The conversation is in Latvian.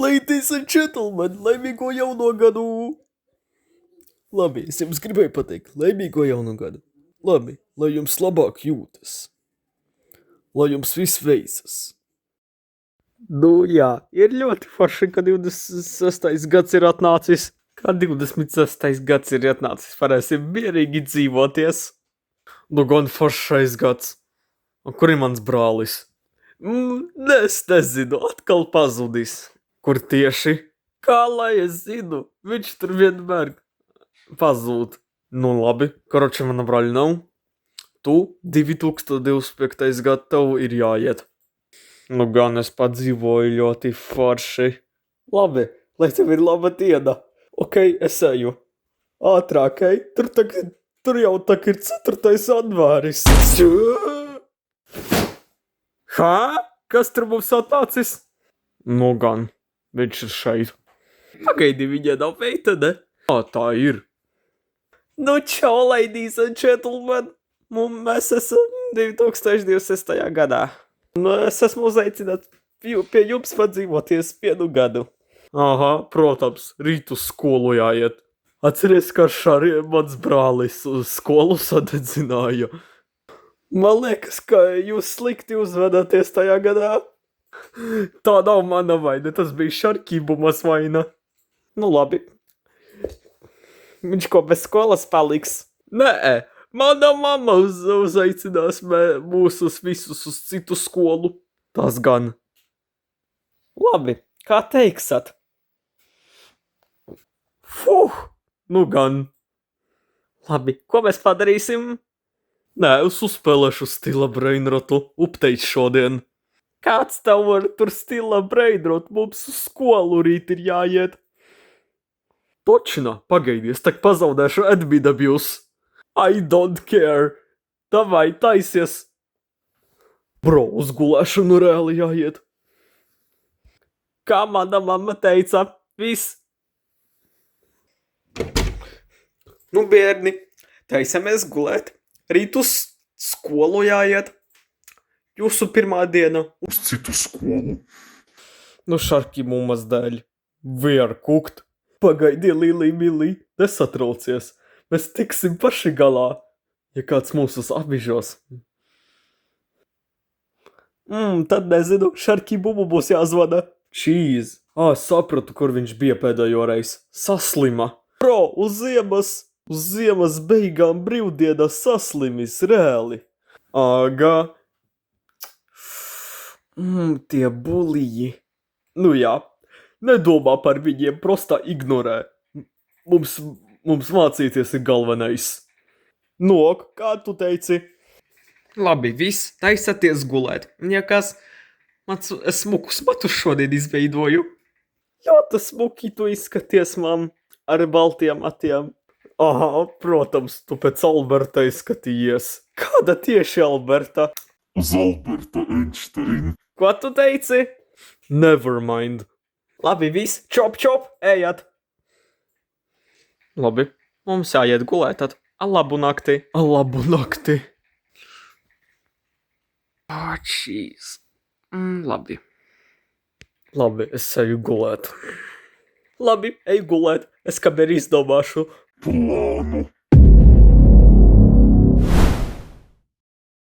Ladies and gentlemen, laimīgo jauno gadu! Labi, es jums gribēju pateikt, laimīgo jauno gadu. Labi, lai jums labāk jūtas. Lai jums viss veicas. Nu jā, ir ļoti forši, ka 26. gads ir atnācis. Kā 26. gads ir atnācis, varēsim mierīgi dzīvoties. Nu gan foršais gads. Un kur ir mans brālis? Es nezinu, atkal pazudis. Kur tieši? Kā lai es zinu? Viņš tur vienmēr pazūd. Nu labi, koroči mana brāļa nav. Tu 2025. gadu tev ir jāiet. Nu gan es padzīvoju ļoti forši. Labi, lai tev ir laba diena. Ok, es eju. Ātrāk, ej. Tur jau tak ir 4. janvāris. Hā? Kas tur mums atnācis? Nu gan, viņš ir šeit. Pagaidi, viņa nav meitene. Tā ir. Nu čau, ladies and gentlemen. Mēs esam 2026. gadā. Nu, es esmu uzaicināts pie jums padzīvoties 1 gadu. Aha, protams, rīt uz skolu jāiet. Atceries, ka šāri mans brālis uz skolu sadedzināja. Man liekas, ka jūs slikti uzvedāties tajā gadā. Tā nav mana vaina, tas bija Šarkībumas vaina. Nu labi. Viņš ko bez skolas paliks? Nē, mana mamma uzaicinās mūsus visus uz citu skolu. Tas gan. Labi, kā teiksat? Nu gan. Labi, ko mēs padarīsim? Nē, es uzspēlēšu Stila Brainrotu upteic šodien. Kāds tev var tur Stila Brainrot? Mums uz skolu rīt ir jāiet. Točina, pagaidi, es tak pazaudēšu admidabjus. I don't care. Davai, taisies. Bro, uz gulēšanu reāli jāiet. Kā mana mamma teica, viss. Nu, bērni, taisamies gulēt. Rīt uz skolu jāiet. Jūsu pirmā diena. Uz citu skolu. Nu, Šarkībumas dēļ. We are cooked. Pagaidi, Lili, Mili, nesatraucies. Mēs tiksim paši galā, ja kāds mūsus apbižos. Tad nezinu, Šarkībumu būs jāzvana. Cheese. Sapratu, kur viņš bija pēdējo reizi. Saslima. Bro, uz ziemas beigām brīvdienas saslimis reāli. Aga. Tie buliji. Nu jā, nedomā par viņiem, prostā ignorē. Mums mācīties ir galvenais. Nok, kā tu teici? Labi, viss, taisaties gulēt. Ja kas, es smukus matus šodien izveidoju. Ļoti smuki tu izskaties, mam, ar baltiem matiem. Aha, protams, tu pēc Alberta izskatījies. Kāda tieši Alberta? Uz Alberta Einsteina. Ko tu teici? Never mind. Labi, viss, čop, ejat. Labi, mums jāiet gulēt tad. Labu nakti. Labu nakti. Jeez. Labi. Labi, es eju gulēt. Labi, eju gulēt. Es kamēr izdomāšu Plānu.